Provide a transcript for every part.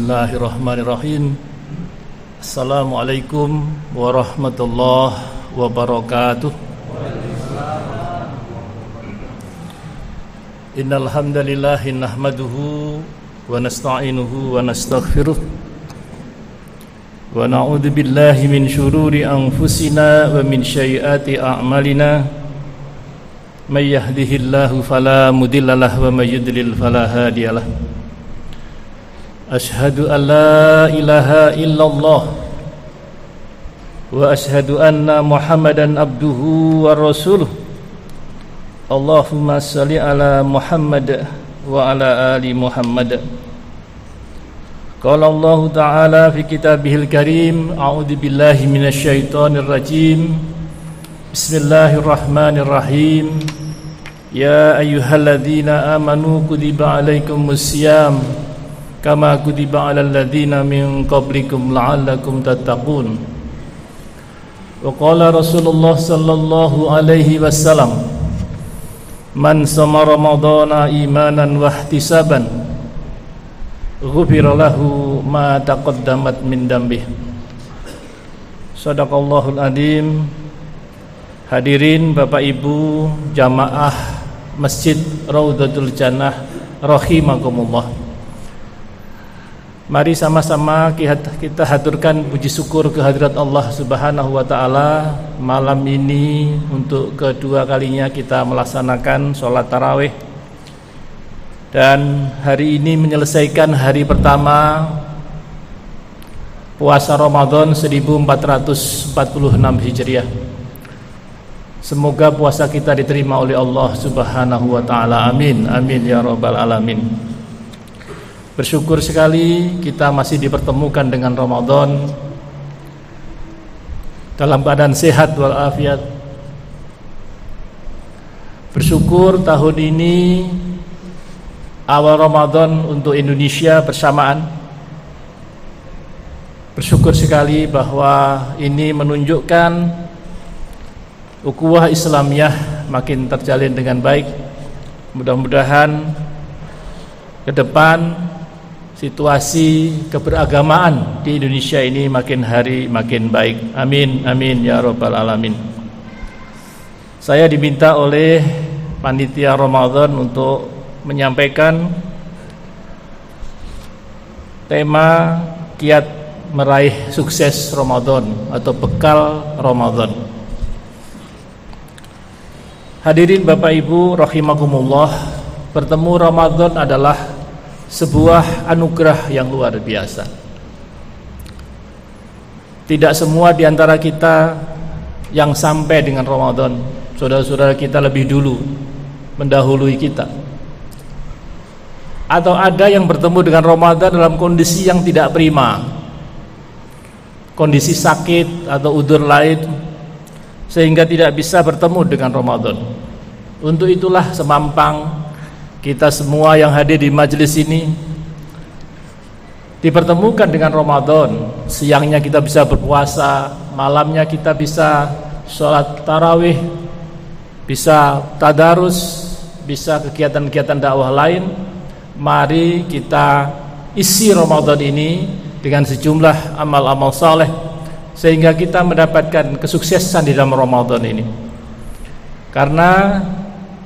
Bismillahirrahmanirrahim. Assalamualaikum warahmatullahi wabarakatuh. Innal hamdalillah nahmaduhu wa nasta'inuhu wa nastaghfiruh wa na'udzu billahi min shururi anfusina wa min sayyiati a'malina. May yahdihillahu fala mudhillalah wa may yudlil fala hadiyalah. Ashhadu an la ilaha illallah wa ashhadu anna Muhammadan abduhu wa rasuluh. Allahumma salli ala Muhammad wa ala ali Muhammad. Qala Allah ta'ala fi kitabihil karim, a'udzu billahi minasy syaithanir rajim. Bismillahirrahmanirrahim. Ya ayyuhalladzina amanu kutiba alaikumus syiyam kama kutiba alal ladzina min qablikum la'allakum tattaqun. Wa qala Rasulullah sallallahu alaihi wasallam, man shoma ramadhana imanan wa ihtisaban ghufira lahu ma taqaddamat min dambih. Shadaqallahul adzim. Hadirin Bapak Ibu jamaah Masjid Raudhatul Jannah rahimakumullah. Mari sama-sama kita haturkan puji syukur kehadirat Allah Subhanahu wa taala. Malam ini untuk kedua kalinya kita melaksanakan sholat tarawih, dan hari ini menyelesaikan hari pertama puasa Ramadan 1446 Hijriah. Semoga puasa kita diterima oleh Allah Subhanahu wa taala. Amin. Amin ya rabbal alamin. Bersyukur sekali kita masih dipertemukan dengan Ramadan dalam keadaan sehat walafiat. Bersyukur tahun ini awal Ramadan untuk Indonesia bersamaan. Bersyukur sekali bahwa ini menunjukkan ukhuwah Islamiyah makin terjalin dengan baik. Mudah-mudahan ke depan situasi keberagamaan di Indonesia ini makin hari makin baik. Amin, amin ya rabbal alamin. Saya diminta oleh panitia Ramadan untuk menyampaikan tema kiat meraih sukses Ramadan atau bekal Ramadan. Hadirin Bapak Ibu rahimakumullah, bertemu Ramadan adalah sebuah anugerah yang luar biasa. Tidak semua di antara kita yang sampai dengan Ramadan. Saudara-saudara kita lebih dulu mendahului kita. Atau ada yang bertemu dengan Ramadan dalam kondisi yang tidak prima, kondisi sakit atau udzur lain, sehingga tidak bisa bertemu dengan Ramadan. Untuk itulah semampang kita semua yang hadir di majelis ini dipertemukan dengan Ramadan. Siangnya kita bisa berpuasa, malamnya kita bisa sholat tarawih, bisa tadarus, bisa kegiatan-kegiatan dakwah lain. Mari kita isi Ramadan ini dengan sejumlah amal-amal saleh sehingga kita mendapatkan kesuksesan di dalam Ramadan ini. Karena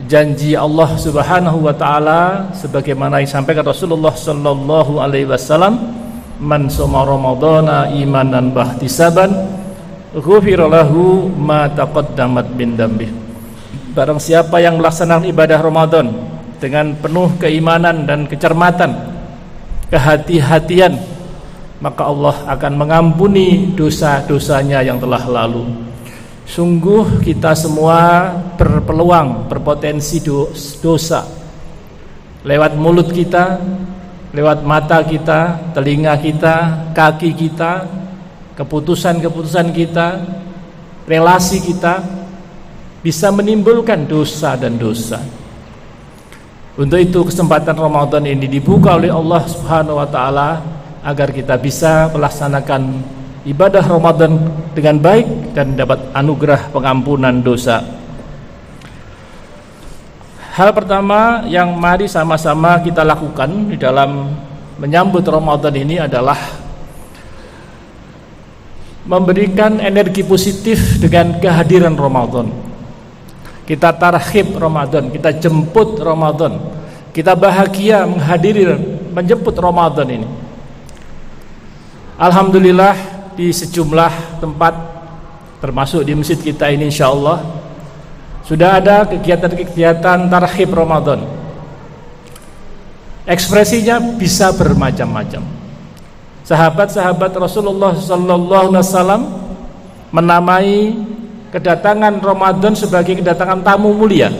janji Allah Subhanahu wa taala sebagaimana yang disampaikan Rasulullah sallallahu alaihi wasallam, man shoma ramadhana imanan wa ihtisaban ghufira lahu ma taqaddamat min dambih. Barang siapa yang melaksanakan ibadah Ramadan dengan penuh keimanan dan kecermatan, kehati-hatian, maka Allah akan mengampuni dosa-dosanya yang telah lalu. Sungguh kita semua berpeluang, berpotensi dosa lewat mulut kita, lewat mata kita, telinga kita, kaki kita, keputusan-keputusan kita, relasi kita bisa menimbulkan dosa dan dosa. Untuk itu kesempatan Ramadan ini dibuka oleh Allah Subhanahu wa taala agar kita bisa melaksanakan ibadah Ramadan dengan baik dan dapat anugerah pengampunan dosa. Hal pertama yang mari sama-sama kita lakukan di dalam menyambut Ramadan ini adalah memberikan energi positif dengan kehadiran Ramadan. Kita tarhib Ramadan, kita jemput Ramadan, kita bahagia menjemput Ramadan ini. Alhamdulillah di sejumlah tempat termasuk di masjid kita ini insyaallah sudah ada kegiatan-kegiatan tarhib Ramadan. Ekspresinya bisa bermacam-macam. Sahabat-sahabat Rasulullah sallallahu alaihi wasallam menamai kedatangan Ramadan sebagai kedatangan tamu mulia.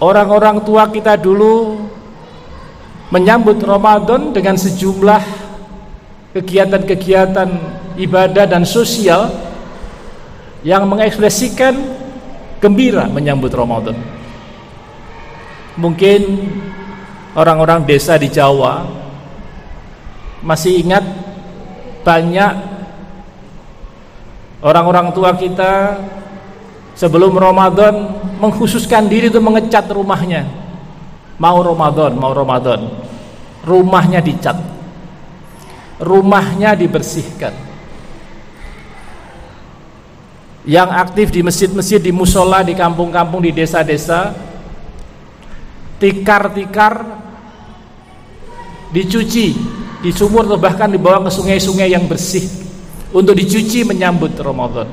Orang-orang tua kita dulu menyambut Ramadan dengan sejumlah kegiatan-kegiatan ibadah dan sosial yang mengekspresikan gembira menyambut Ramadan. Mungkin orang-orang desa di Jawa masih ingat banyak orang-orang tua kita sebelum Ramadan mengkhususkan diri untuk mengecat rumahnya. Mau Ramadan, rumahnya dicat, rumahnya dibersihkan. Yang aktif di masjid-masjid, di musola, di kampung-kampung, di desa-desa, tikar-tikar dicuci di sumur atau bahkan dibawa ke sungai-sungai yang bersih untuk dicuci menyambut Ramadan.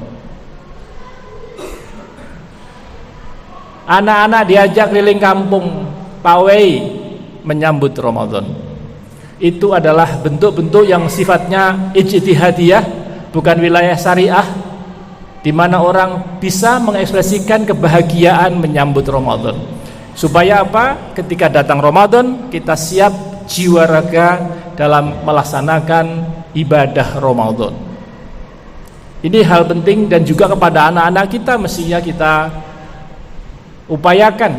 Anak-anak diajak keliling kampung pawai menyambut Ramadan. Itu adalah bentuk-bentuk yang sifatnya ijtihadiyah, bukan wilayah syariah, di mana orang bisa mengekspresikan kebahagiaan menyambut Ramadan. Supaya apa? Ketika datang Ramadan, kita siap jiwa raga dalam melaksanakan ibadah Ramadan. Ini hal penting dan juga kepada anak-anak kita mestinya kita upayakan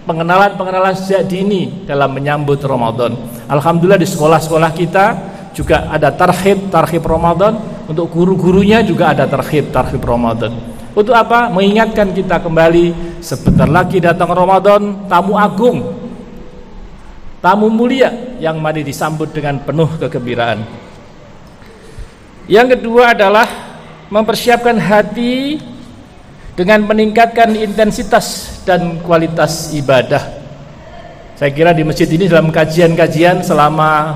pengenalan sejak dini dalam menyambut Ramadan. Alhamdulillah di sekolah-sekolah kita juga ada tarhib Ramadan, untuk guru-gurunya juga ada tarhib Ramadan. Untuk apa? Mengingatkan kita kembali sebentar lagi datang Ramadan, tamu agung, tamu mulia yang mari disambut dengan penuh kegembiraan. Yang kedua adalah mempersiapkan hati dengan meningkatkan intensitas dan kualitas ibadah. Saya kira di masjid ini dalam kajian-kajian selama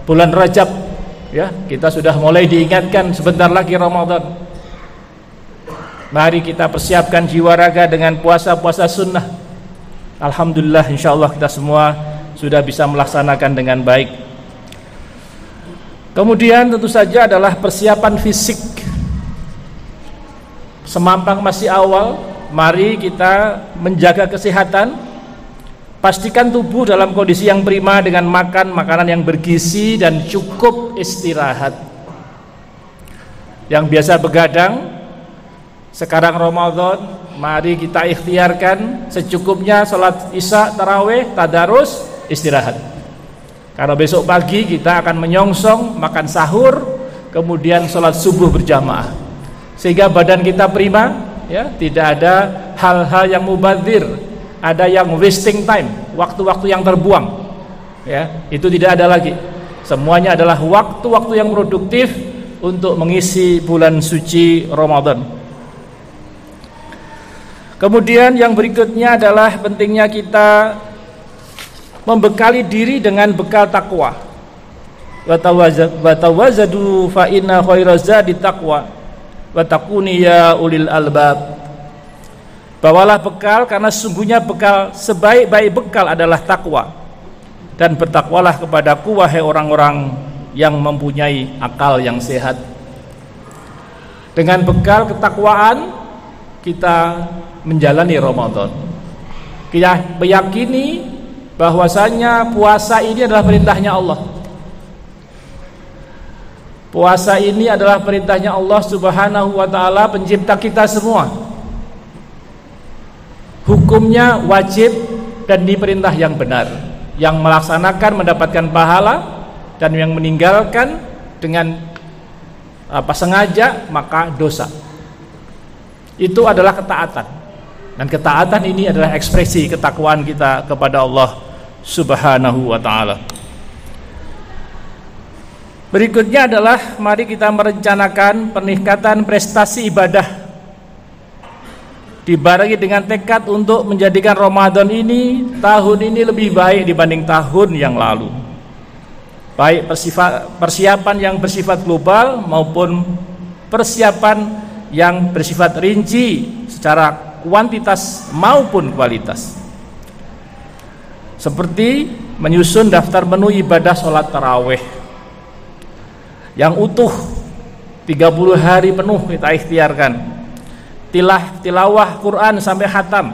bulan Rajab ya, kita sudah mulai diingatkan sebentar lagi Ramadan. Mari kita persiapkan jiwa raga dengan puasa-puasa sunnah. Alhamdulillah insyaallah kita semua sudah bisa melaksanakan dengan baik. Kemudian tentu saja adalah persiapan fisik. Semampang masih awal, mari kita menjaga kesehatan. Pastikan tubuh dalam kondisi yang prima dengan makan makanan yang bergizi dan cukup istirahat. Yang biasa begadang, sekarang Ramadan, mari kita ikhtiarkan secukupnya sholat isya, tarawih, tadarus, istirahat. Karena besok pagi kita akan menyongsong makan sahur, kemudian sholat subuh berjamaah, sehingga badan kita prima, ya, tidak ada hal-hal yang mubadzir, ada yang wasting time, waktu-waktu yang terbuang, ya, itu tidak ada lagi. Semuanya adalah waktu-waktu yang produktif untuk mengisi bulan suci Ramadan. Kemudian yang berikutnya adalah pentingnya kita membekali diri dengan bekal takwa. Wa tawazadu fa inna khairaz zadi taqwa wa taquni ya ulil albab. Bawalah bekal karena sesungguhnya bekal, sebaik-baik bekal adalah takwa, dan bertakwalah kepadaku wahai orang-orang yang mempunyai akal yang sehat. Dengan bekal ketakwaan kita menjalani Ramadan. Kita meyakini bahwasanya puasa ini adalah perintahnya Allah. Puasa ini adalah perintahnya Allah Subhanahu wa taala, pencipta kita semua. Hukumnya wajib dan ini perintah yang benar. Yang melaksanakan mendapatkan pahala, dan yang meninggalkan dengan sengaja maka dosa. Itu adalah ketaatan. Dan ketaatan ini adalah ekspresi ketakwaan kita kepada Allah Subhanahu wa taala. Berikutnya adalah mari kita merencanakan peningkatan prestasi ibadah, dibarengi dengan tekad untuk menjadikan Ramadan ini, tahun ini lebih baik dibanding tahun yang lalu. Baik persiapan yang bersifat global maupun persiapan yang bersifat rinci secara kuantitas maupun kualitas. Seperti menyusun daftar menu ibadah sholat tarawih yang utuh 30 hari penuh kita ikhtiarkan, tilawah Quran sampai khatam,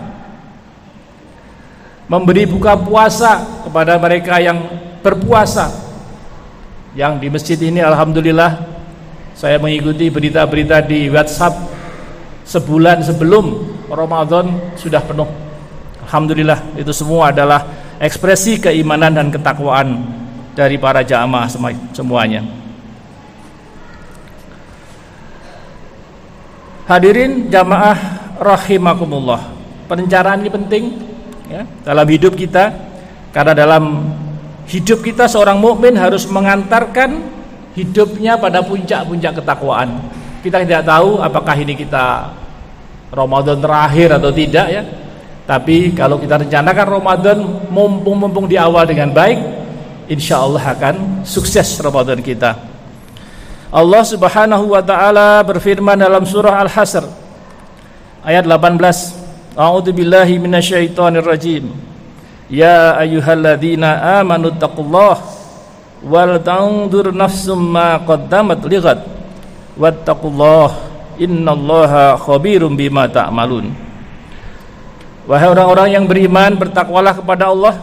memberi buka puasa kepada mereka yang berpuasa. Yang di masjid ini alhamdulillah saya mengikuti berita-berita di WhatsApp, sebulan sebelum Ramadan sudah penuh. Alhamdulillah, itu semua adalah ekspresi keimanan dan ketakwaan dari para jamaah semuanya. Hadirin jamaah rahimakumullah, perencanaan ini penting ya, dalam hidup kita, karena dalam hidup kita seorang mukmin harus mengantarkan hidupnya pada puncak-puncak ketakwaan. Kita tidak tahu apakah ini kita Ramadan terakhir atau tidak ya. Tapi kalau kita rencanakan Ramadan mumpung di awal dengan baik, insya Allah akan sukses Ramadan kita. Allah Subhanahu wa taala berfirman dalam surah Al-Hasr ayat 18, A'udzu billahi minasyaitonir rajim. Ya ayyuhalladzina amanu taqullaha wal tanzur nafsum ma qaddamat lighad wattaqullaha innallaha khabirum bima ta'malun. Wahai orang-orang yang beriman, bertakwalah kepada Allah,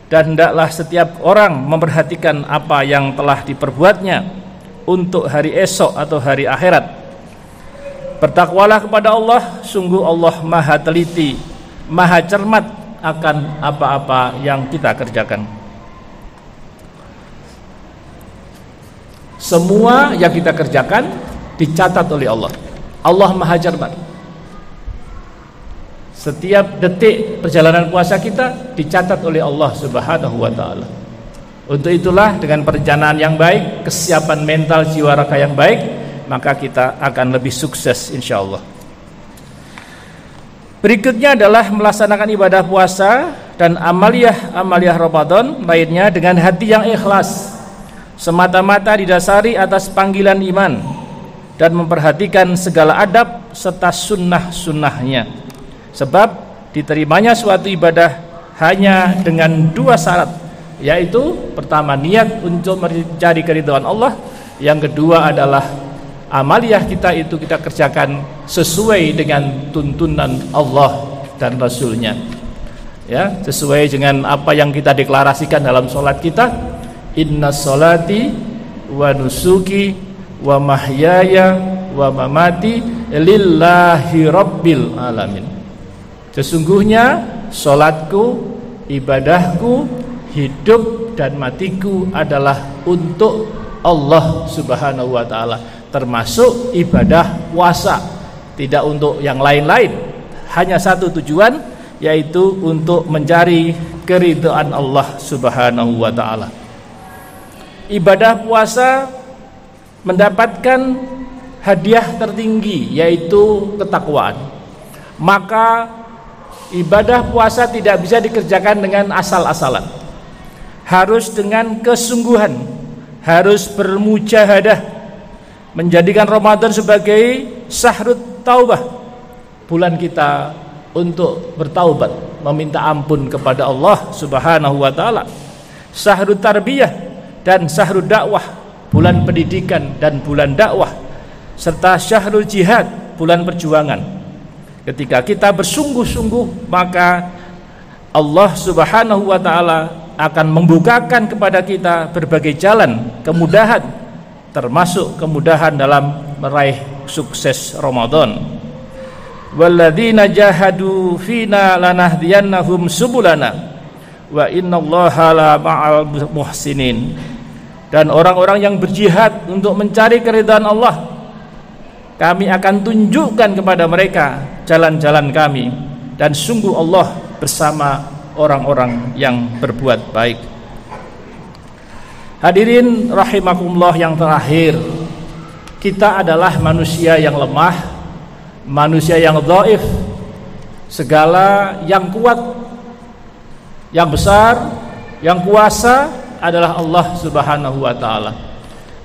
dan hendaklah setiap orang memperhatikan apa yang telah diperbuatnya untuk hari esok atau hari akhirat. Bertakwalah kepada Allah, sungguh Allah maha teliti, maha cermat akan apa-apa yang kita kerjakan. Semua yang kita kerjakan dicatat oleh Allah. Allah maha cermat. Setiap detik perjalanan puasa kita dicatat oleh Allah Subhanahu wa ta'ala. Untuk itulah dengan perencanaan yang baik, kesiapan mental jiwa raga yang baik, maka kita akan lebih sukses insyaallah. Berikutnya adalah melaksanakan ibadah puasa dan amaliyah Ramadan lainnya dengan hati yang ikhlas, semata-mata didasari atas panggilan iman dan memperhatikan segala adab serta sunnah-sunnahnya. Sebab diterimanya suatu ibadah hanya dengan dua syarat, yaitu pertama niat untuk mencari keridhaan Allah, yang kedua adalah amaliyah kita itu kita kerjakan sesuai dengan tuntunan Allah dan Rasulnya, ya, sesuai dengan apa yang kita deklarasikan dalam sholat kita, inna sholati wa nusuki wa mahyaya wa mamati lillahi rabbil alamin. Sesungguhnya sholatku, ibadahku, hidup dan matiku adalah untuk Allah Subhanahu wa ta'ala, termasuk ibadah puasa, tidak untuk yang lain-lain, hanya satu tujuan, yaitu untuk mencari keridhaan Allah Subhanahu wa ta'ala. Ibadah puasa mendapatkan hadiah tertinggi, yaitu ketakwaan. Maka ibadah puasa tidak bisa dikerjakan dengan asal-asalan, harus dengan kesungguhan, harus bermujahadah, menjadikan Ramadan sebagai syahrut taubah, bulan kita untuk bertaubat, meminta ampun kepada Allah Subhanahu wa ta'ala. Syahrut tarbiyah dan syahrut dakwah, bulan pendidikan dan bulan dakwah, serta syahrul jihad, bulan perjuangan. Ketika kita bersungguh-sungguh, maka Allah Subhanahu wa ta'ala akan membukakan kepada kita berbagai jalan kemudahan, termasuk kemudahan dalam meraih sukses Ramadan. Walladzina jahadu fina lanahdiyannahum subulana wa innallaha la ma'al muhsinin. Dan orang-orang yang berjihad untuk mencari keridhaan Allah, kami akan tunjukkan kepada mereka jalan-jalan kami, dan sungguh Allah bersama orang-orang yang berbuat baik. Hadirin rahimakumullah, yang terakhir, kita adalah manusia yang lemah, manusia yang dhaif. Segala yang kuat, yang besar, yang kuasa adalah Allah Subhanahu wa taala.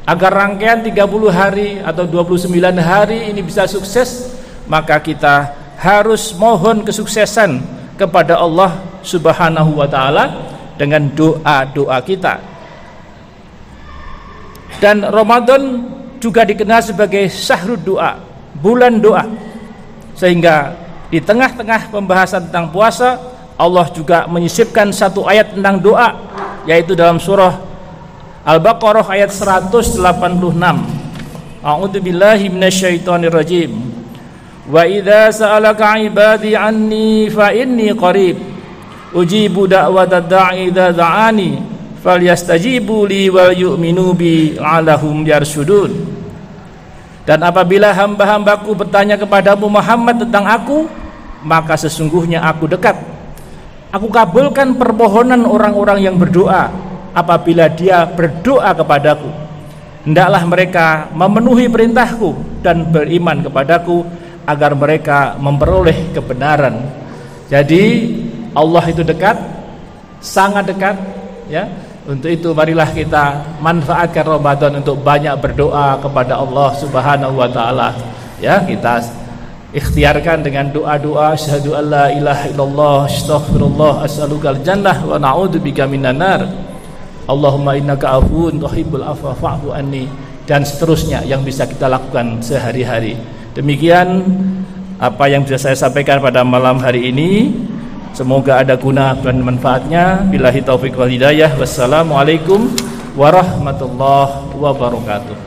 Agar rangkaian 30 hari atau 29 hari ini bisa sukses, maka kita harus mohon kesuksesan kepada Allah Subhanahu wa taala dengan doa-doa kita. Dan Ramadan juga dikenal sebagai syahrud doa, bulan doa. Sehingga di tengah-tengah pembahasan tentang puasa, Allah juga menyisipkan satu ayat tentang doa, yaitu dalam surah Al-Baqarah ayat 186. A'udzubillahi minasyaitonirrajim. Wa idza sa'alaka 'ibadi 'anni fa inni qarib ujibu da'watad da'i idza da'ani falyastajibu li wal yu'minu bi 'alahum yarshudun. Dan apabila hamba-hambaku bertanya kepadamu Muhammad tentang aku, maka sesungguhnya aku dekat. Aku kabulkan permohonan orang-orang yang berdoa apabila dia berdoa kepadaku. Hendaklah mereka memenuhi perintahku dan beriman kepadaku agar mereka memperoleh kebenaran. Jadi Allah itu dekat, sangat dekat, ya. Untuk itu marilah kita manfaatkan Ramadan untuk banyak berdoa kepada Allah Subhanahu wa taala. Ya, kita ikhtiarkan dengan doa-doa syahadu alla ilaha illallah astaghfirullah as'alukal jannah wa na'udzubika minan nar. Allahumma innaka afuwun tuhibbul afwa fa'fu anni, dan seterusnya yang bisa kita lakukan sehari-hari. Demikian apa yang bisa saya sampaikan pada malam hari ini. Semoga ada guna dan manfaatnya. Billahi taufiq wal hidayah. Wassalamualaikum warahmatullahi wabarakatuh.